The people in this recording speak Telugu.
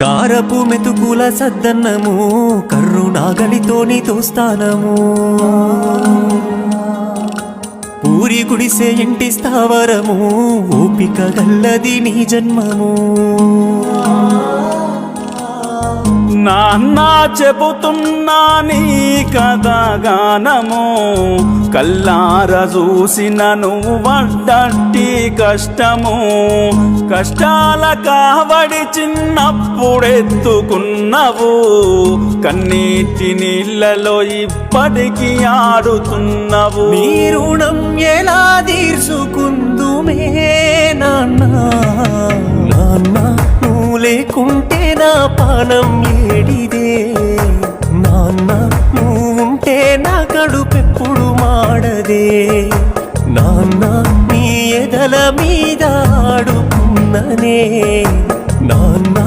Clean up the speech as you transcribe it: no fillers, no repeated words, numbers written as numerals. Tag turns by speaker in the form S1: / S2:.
S1: కారపు మెతుకుల సద్దన్నము కర్రు నాగలితోని తోస్తానము పూరి గుడిసే ఇంటి స్థావరము ఓపిక గల్లది నీ జన్మము
S2: నాన్న చెబుతున్నా నీ కథగానము కల్లార చూసిన నువ్వు పడ్డట్టి కష్టము కష్టాల కావడి చిన్నప్పుడెత్తుకున్నవు కన్నీటి నీళ్ళలో ఇప్పటికి ఆడుతున్నవు
S1: నీ రుణం ఎలా తీర్చుకుందుమే నాన్న నాన్న నువ్వు లేకుంటే నా పానం ఏడిదే నాన్న నువ్వుంటే నా కడుపెప్పుడు మాడదే నాన్న నీ ఎదల మీద ఆడుకున్ననే నాన్న